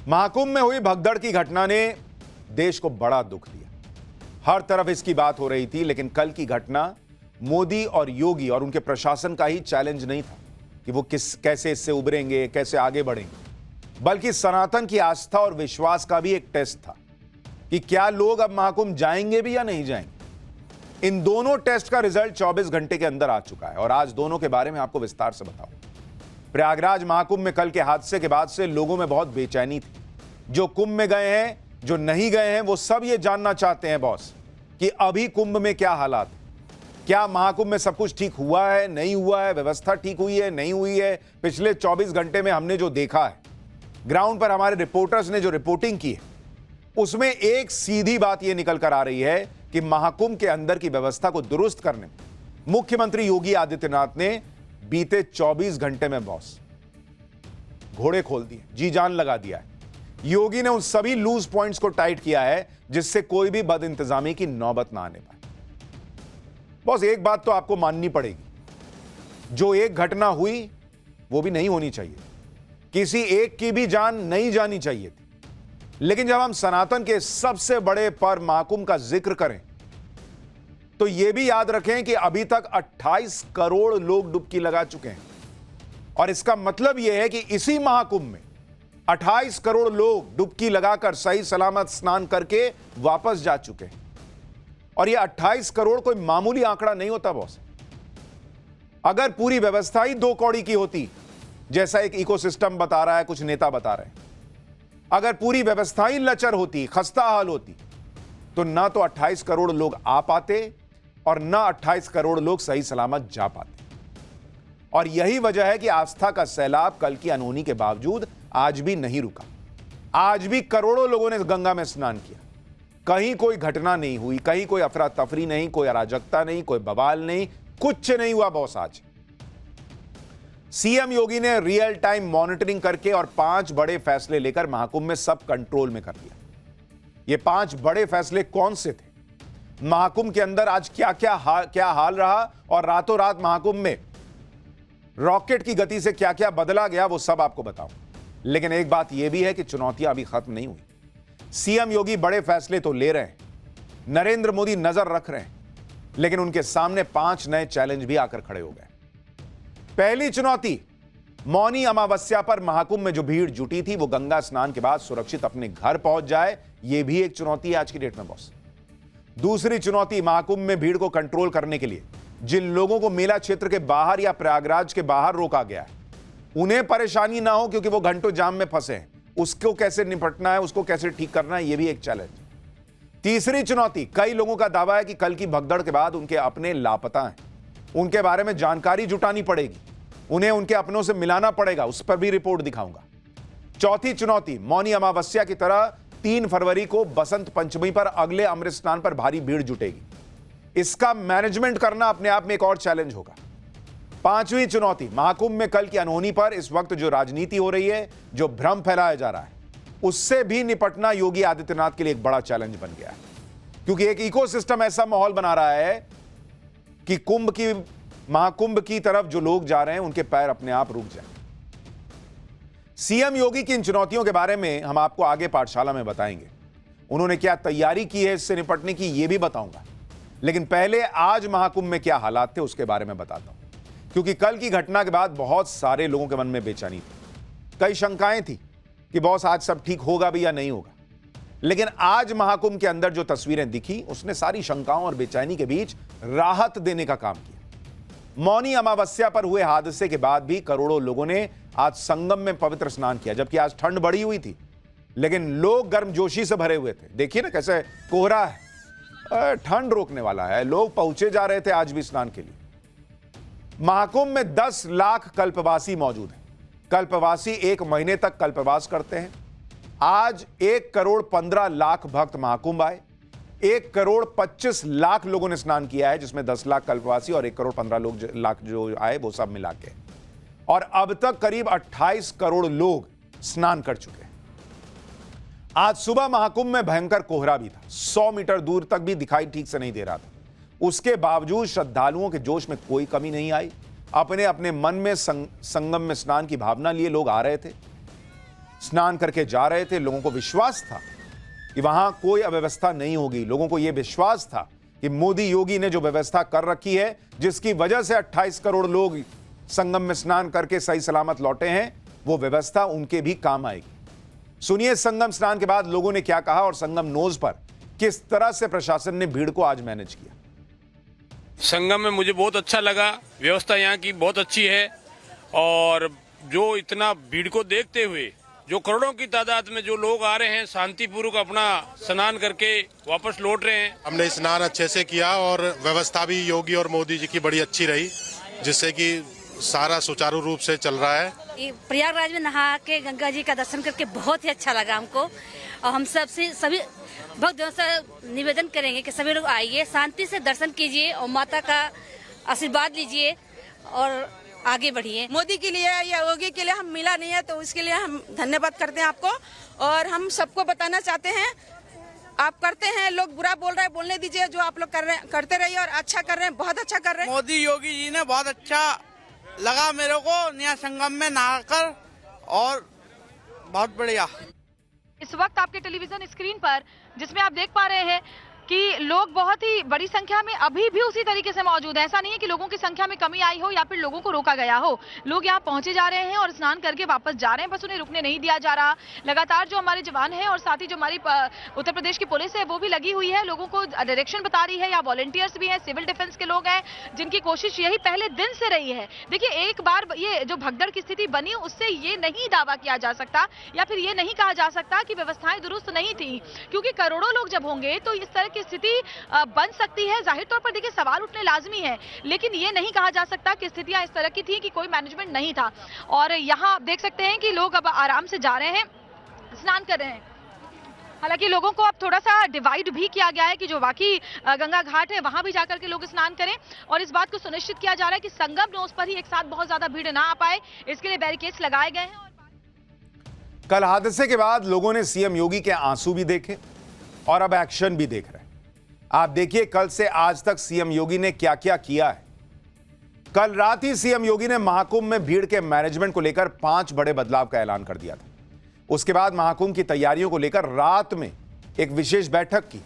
महाकुंभ में हुई भगदड़ की घटना ने देश को बड़ा दुख दिया। हर तरफ इसकी बात हो रही थी, लेकिन कल की घटना मोदी और योगी और उनके प्रशासन का ही चैलेंज नहीं था कि वो कैसे इससे उबरेंगे, कैसे आगे बढ़ेंगे, बल्कि सनातन की आस्था और विश्वास का भी एक टेस्ट था कि क्या लोग अब महाकुंभ जाएंगे भी या नहीं जाएंगे। इन दोनों टेस्ट का रिजल्ट 24 घंटे के अंदर आ चुका है और आज दोनों के बारे में आपको विस्तार से बताऊं। प्रयागराज महाकुंभ में कल के हादसे के बाद से लोगों में बहुत बेचैनी थी। जो कुंभ में गए हैं, जो नहीं गए हैं, वो सब ये जानना चाहते हैं बॉस कि अभी कुंभ में क्या हालात, क्या महाकुंभ में सब कुछ ठीक हुआ है, नहीं हुआ है, व्यवस्था ठीक हुई है, नहीं हुई है। पिछले 24 घंटे में हमने जो देखा है, ग्राउंड पर हमारे रिपोर्टर्स ने जो रिपोर्टिंग की है, उसमें एक सीधी बात यह निकल कर आ रही है कि महाकुंभ के अंदर की व्यवस्था को दुरुस्त करने में मुख्यमंत्री योगी आदित्यनाथ ने बीते 24 घंटे में बॉस घोड़े खोल दिए, जी जान लगा दिया है। योगी ने उन सभी लूज पॉइंट्स को टाइट किया है जिससे कोई भी बदइंतजामी की नौबत ना आने पाए। बॉस एक बात तो आपको माननी पड़ेगी, जो एक घटना हुई वो भी नहीं होनी चाहिए, किसी एक की भी जान नहीं जानी चाहिए थी। लेकिन जब हम सनातन के सबसे बड़े पर्व महाकुंभ का जिक्र करें तो यह भी याद रखें कि अभी तक 28 करोड़ लोग डुबकी लगा चुके हैं और इसका मतलब यह है कि इसी महाकुंभ में 28 करोड़ लोग डुबकी लगाकर सही सलामत स्नान करके वापस जा चुके हैं। और यह 28 करोड़ कोई मामूली आंकड़ा नहीं होता बॉस। अगर पूरी व्यवस्था ही 2 कौड़ी की होती, जैसा एक इकोसिस्टम बता रहा है, कुछ नेता बता रहे हैं, अगर पूरी व्यवस्था ही लचर होती, खस्ता हाल होती, तो ना तो 28 करोड़ लोग आ पाते और ना 28 करोड़ लोग सही सलामत जा पाते। और यही वजह है कि आस्था का सैलाब कल की अनहोनी के बावजूद आज भी नहीं रुका। आज भी करोड़ों लोगों ने गंगा में स्नान किया। कहीं कोई घटना नहीं हुई, कहीं कोई अफरा तफरी नहीं, कोई अराजकता नहीं, कोई बवाल नहीं, कुछ नहीं हुआ बॉस। आज सीएम योगी ने रियल टाइम मॉनिटरिंग करके और 5 बड़े फैसले लेकर महाकुंभ में सब कंट्रोल में कर दिया। ये 5 बड़े फैसले कौन से थे, महाकुंभ के अंदर आज क्या हाल रहा और रातों रात महाकुंभ में रॉकेट की गति से क्या क्या बदला गया, वो सब आपको बताऊं। लेकिन एक बात यह भी है कि चुनौतियां अभी खत्म नहीं हुई। सीएम योगी बड़े फैसले तो ले रहे हैं, नरेंद्र मोदी नजर रख रहे हैं, लेकिन उनके सामने 5 नए चैलेंज भी आकर खड़े हो गए। पहली चुनौती, मौनी अमावस्या पर महाकुंभ में जो भीड़ जुटी थी वो गंगा स्नान के बाद सुरक्षित अपने घर पहुंच जाए। यह भी एक चुनौती है आज की डेट में बॉस। दूसरी चुनौती, महाकुंभ में भीड़ को कंट्रोल करने के लिए जिन लोगों को मेला क्षेत्र के बाहर या प्रयागराज के बाहर रोका गया है, उन्हें परेशानी ना हो क्योंकि वो घंटों जाम में फंसे हैं। उसको कैसे निपटना है, उसको कैसे ठीक करना है, यह भी एक चैलेंज। तीसरी चुनौती, कई लोगों का दावा है कि कल की भगदड़ के बाद उनके अपने लापता हैं, उनके बारे में जानकारी जुटानी पड़ेगी, उन्हें उनके अपनों से मिलाना पड़ेगा, उस पर भी रिपोर्ट दिखाऊंगा। चौथी चुनौती, मौनी अमावस्या की तरह 3 फरवरी को बसंत पंचमी पर अगले अमृत स्नान पर भारी भीड़ जुटेगी। इसका मैनेजमेंट करना अपने आप में एक और चैलेंज होगा। पांचवी चुनौती, महाकुंभ में कल की अनहोनी पर इस वक्त जो राजनीति हो रही है, जो भ्रम फैलाया जा रहा है, उससे भी निपटना योगी आदित्यनाथ के लिए एक बड़ा चैलेंज बन गया है। क्योंकि एक इकोसिस्टम ऐसा माहौल बना रहा है कि महाकुंभ की तरफ जो लोग जा रहे हैं उनके पैर अपने आप रुक जाएं। सीएम योगी की इन चुनौतियों के बारे में हम आपको आगे पाठशाला में बताएंगे। उन्होंने क्या तैयारी की है इससे निपटने की, यह भी बताऊंगा। लेकिन पहले आज महाकुंभ में क्या हालात थे उसके बारे में बताता हूं, क्योंकि कल की घटना के बाद बहुत सारे लोगों के मन में बेचैनी थी, कई शंकाएं थी कि बॉस आज सब ठीक होगा भी या नहीं होगा। लेकिन आज महाकुंभ के अंदर जो तस्वीरें दिखी, उसने सारी शंकाओं और बेचैनी के बीच राहत देने का काम किया। मौनी अमावस्या पर हुए हादसे के बाद भी करोड़ों लोगों ने आज संगम में पवित्र स्नान किया, जबकि आज ठंड बढ़ी हुई थी, लेकिन लोग गर्मजोशी से भरे हुए थे। देखिए ना कैसे कोहरा है, ठंड रोकने वाला है, लोग पहुंचे जा रहे थे आज भी स्नान के लिए। महाकुंभ में 10 लाख कल्पवासी मौजूद हैं। कल्पवासी 1 महीने तक कल्पवास करते हैं। आज 1 करोड़ 15 लाख भक्त महाकुंभ आए। 1 करोड़ 25 लाख लोगों ने स्नान किया है, जिसमें 10 लाख कल्पवासी और 1 करोड़ 15 लाख जो आए वो सब मिला के। और अब तक करीब 28 करोड़ लोग स्नान कर चुके हैं। आज सुबह महाकुंभ में भयंकर कोहरा भी था, 100 मीटर दूर तक भी दिखाई ठीक से नहीं दे रहा था। उसके बावजूद श्रद्धालुओं के जोश में कोई कमी नहीं आई। अपने अपने मन में संगम में स्नान की भावना लिए लोग आ रहे थे। स्नान करके जा रहे थे। लोगों को विश्वास था कि वहां कोई अव्यवस्था नहीं होगी। लोगों को यह विश्वास था कि मोदी योगी ने जो व्यवस्था कर रखी है, जिसकी वजह से 28 करोड़ लोग संगम में स्नान करके सही सलामत लौटे हैं, वो व्यवस्था उनके भी काम आएगी। सुनिए संगम स्नान के बाद लोगों ने क्या कहा और संगम नोज पर किस तरह से प्रशासन ने भीड़ को आज मैनेज किया। संगम में मुझे बहुत अच्छा लगा, व्यवस्था यहाँ की बहुत अच्छी है और जो इतना भीड़ को देखते हुए जो करोड़ों की तादाद में जो लोग आ रहे हैं, शांतिपूर्वक अपना स्नान करके वापस लौट रहे हैं। हमने स्नान अच्छे से किया और व्यवस्था भी योगी और मोदी जी की बड़ी अच्छी रही, जिससे कि सारा सुचारू रूप से चल रहा है। प्रयागराज में नहा के गंगा जी का दर्शन करके बहुत ही अच्छा लगा हमको और हम सभी भक्तों से निवेदन करेंगे कि सभी लोग आइए, शांति से दर्शन कीजिए और माता का आशीर्वाद लीजिए और आगे बढ़िए। मोदी के लिए या योगी के लिए हम मिला नहीं है, तो उसके लिए हम धन्यवाद करते हैं आपको। और हम सबको बताना चाहते हैं, आप करते हैं, लोग बुरा बोल रहे हैं, बोलने दीजिए। जो आप लोग कर रहे हैं करते रहिए और अच्छा कर रहे हैं, बहुत अच्छा कर रहे हैं। मोदी योगी जी ने बहुत अच्छा लगा मेरे को नया संगम में नहाकर और बहुत बढ़िया। इस वक्त आपके टेलीविजन स्क्रीन पर जिसमें आप देख पा रहे हैं कि लोग बहुत ही बड़ी संख्या में अभी भी उसी तरीके से मौजूद हैं। ऐसा नहीं है कि लोगों की संख्या में कमी आई हो या फिर लोगों को रोका गया हो। लोग यहाँ पहुंचे जा रहे हैं और स्नान करके वापस जा रहे हैं, बस उन्हें रुकने नहीं दिया जा रहा। लगातार जो हमारे जवान हैं और साथ ही जो हमारी उत्तर प्रदेश की पुलिस है वो भी लगी हुई है, लोगों को डायरेक्शन बता रही है। या वॉलंटियर्स भी हैं, सिविल डिफेंस के लोग हैं, जिनकी कोशिश यही पहले दिन से रही है। देखिए, एक बार ये जो भगदड़ की स्थिति बनी उससे ये नहीं दावा किया जा सकता या फिर ये नहीं कहा जा सकता कि व्यवस्थाएं दुरुस्त नहीं थी, क्योंकि करोड़ों लोग जब होंगे तो इस तरह की स्थिति बन सकती है। जाहिर तौर पर देखिए सवाल उठने लाजमी है, लेकिन ये नहीं कहा जा सकता कि स्थितियां इस तरह की थी कि कोई मैनेजमेंट नहीं था। और यहाँ आप देख सकते हैं कि लोग अब आराम से जा रहे हैं, स्नान कर रहे हैं। हालांकि लोगों को अब थोड़ा सा डिवाइड भी किया गया है कि जो बाकी गंगा घाट है वहां भी जाकर के लोग स्नान करें और इस बात को सुनिश्चित किया जा रहा है कि संगम नोज पर ही एक साथ बहुत ज्यादा भीड़ ना आ पाए, इसके लिए बैरिकेड्स लगाए गए हैं। कल हादसे के बाद लोगों ने सीएम योगी के आंसू भी देखे और अब एक्शन भी देख रहे हैं। आप देखिए कल से आज तक सीएम योगी ने क्या क्या किया है। कल रात ही सीएम योगी ने महाकुंभ में भीड़ के मैनेजमेंट को लेकर 5 बड़े बदलाव का ऐलान कर दिया था। उसके बाद महाकुंभ की तैयारियों को लेकर रात में एक विशेष बैठक की।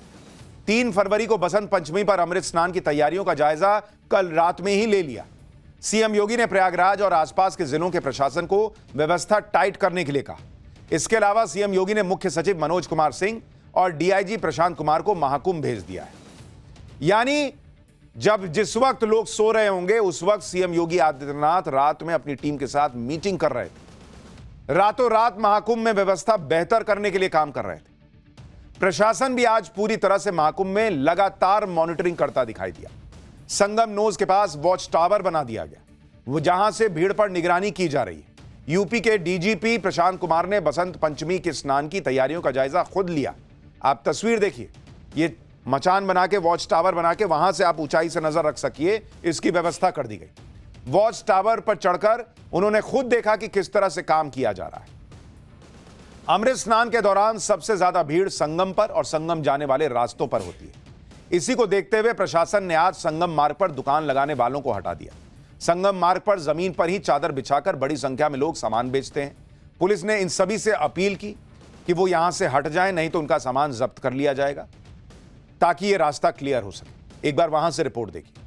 3 फरवरी को बसंत पंचमी पर अमृत स्नान की तैयारियों का जायजा कल रात में ही ले लिया। सीएम योगी ने प्रयागराज और आसपास के जिलों के प्रशासन को व्यवस्था टाइट करने के लिए कहा। इसके अलावा सीएम योगी ने मुख्य सचिव मनोज कुमार सिंह और डीआईजी प्रशांत कुमार को महाकुंभ भेज दिया है। यानी जब जिस वक्त लोग सो रहे होंगे उस वक्त सीएम योगी आदित्यनाथ रात में अपनी टीम के साथ मीटिंग कर रहे थे। रातों रात महाकुंभ में व्यवस्था बेहतर करने के लिए काम कर रहे थे। प्रशासन भी आज पूरी तरह से महाकुंभ में लगातार मॉनिटरिंग करता दिखाई दिया। संगम नोज के पास वॉच टावर बना दिया गया, वो जहां से भीड़ पर निगरानी की जा रही है। यूपी के डीजीपी प्रशांत कुमार ने बसंत पंचमी के स्नान की तैयारियों का जायजा खुद लिया। आप तस्वीर देखिए, ये मचान बना के वॉच टावर बना के वहां से आप ऊंचाई से नजर रख सकिए, इसकी व्यवस्था कर दी गई। वॉच टावर पर चढ़कर उन्होंने खुद देखा कि किस तरह से काम किया जा रहा है। अमृत स्नान के दौरान सबसे ज्यादा भीड़ संगम पर और संगम जाने वाले रास्तों पर होती है। इसी को देखते हुए प्रशासन ने आज संगम मार्ग पर दुकान लगाने वालों को हटा दिया। संगम मार्ग पर जमीन पर ही चादर बिछाकर बड़ी संख्या में लोग सामान बेचते हैं। पुलिस ने इन सभी से अपील की कि वो यहां से हट जाएं, नहीं तो उनका सामान जब्त कर लिया जाएगा, ताकि ये रास्ता क्लियर हो सके। एक बार वहां से रिपोर्ट देखिए।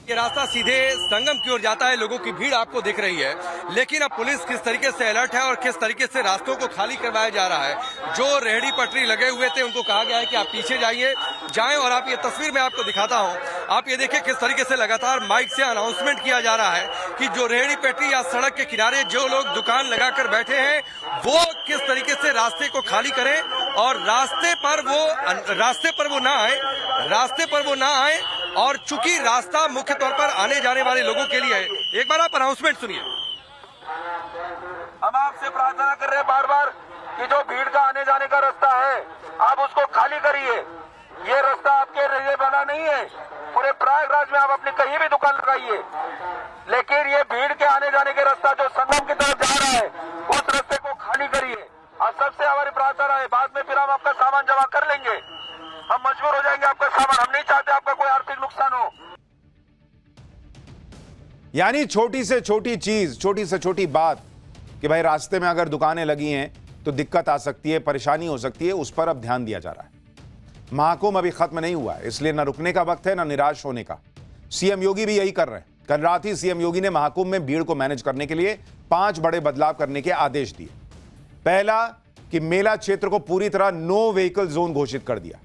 ये रास्ता सीधे संगम की ओर जाता है, लोगों की भीड़ आपको दिख रही है, लेकिन अब पुलिस किस तरीके से अलर्ट है और किस तरीके से रास्तों को खाली करवाया जा रहा है। जो रेहड़ी पटरी लगे हुए थे उनको कहा गया है कि आप पीछे जाएं और आप ये तस्वीर में आपको दिखाता हूं। आप ये देखिए किस तरीके से लगातार माइक से अनाउंसमेंट किया जा रहा है कि जो रेहड़ी पटरी या सड़क के किनारे जो लोग दुकान लगाकर बैठे हैं वो किस तरीके से रास्ते को खाली करें और रास्ते पर वो ना आए और चूंकि रास्ता मुख्य तौर पर आने जाने वाले लोगों के लिए है। एक बार आप अनाउंसमेंट सुनिए। हम आपसे प्रार्थना कर रहे हैं बार बार कि जो भीड़ का आने जाने का रास्ता है आप उसको खाली करिए। ये रास्ता आपके लिए बना नहीं है। पूरे प्रयागराज में आप अपनी कहीं भी दुकान लगाइए, लेकिन ये भीड़ के आने जाने के रास्ता जो संगम की तरफ जा रहा है उस रास्ते को खाली करिए। आप सबसे हमारी प्रार्थना है, बाद में फिर हम आपका सामान जमा कर लेंगे। हम मजबूर हो जाएंगे आपका सामान, हम नहीं चाहते आपका कोई आर्थिक नुकसान हो। यानी छोटी से छोटी चीज, छोटी से छोटी बात कि भाई रास्ते में अगर दुकानें लगी हैं तो दिक्कत आ सकती है, परेशानी हो सकती है, उस पर अब ध्यान दिया जा रहा है। महाकुंभ अभी खत्म नहीं हुआ है, इसलिए न रुकने का वक्त है न निराश होने का। सीएम योगी भी यही कर रहे हैं। कल रात ही सीएम योगी ने महाकुंभ में भीड़ को मैनेज करने के लिए 5 बड़े बदलाव करने के आदेश दिए। पहला कि मेला क्षेत्र को पूरी तरह नो व्हीकल जोन घोषित कर दिया।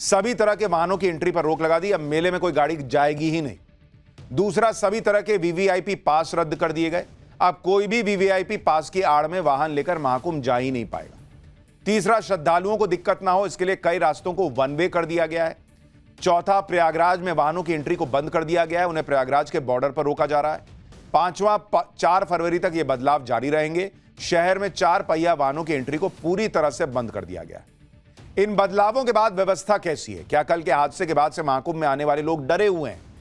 सभी तरह के वाहनों की एंट्री पर रोक लगा दी, अब मेले में कोई गाड़ी जाएगी ही नहीं। दूसरा, सभी तरह के वीवीआईपी पास रद्द कर दिए गए। अब कोई भी वीवीआईपी पास की आड़ में वाहन लेकर महाकुंभ जा ही नहीं पाएगा। तीसरा, श्रद्धालुओं को दिक्कत ना हो इसके लिए कई रास्तों को वन वे कर दिया गया है। चौथा, प्रयागराज में वाहनों की एंट्री को बंद कर दिया गया है, उन्हें प्रयागराज के बॉर्डर पर रोका जा रहा है। पांचवा, 4 फरवरी तक ये बदलाव जारी रहेंगे। शहर में 4 पहिया वाहनों की एंट्री को पूरी तरह से बंद कर दिया गया है। इन बदलावों के बाद व्यवस्था कैसी है? क्या कल के हादसे के बाद से महाकुंभ में आने वाले लोग डरे हुए हैं?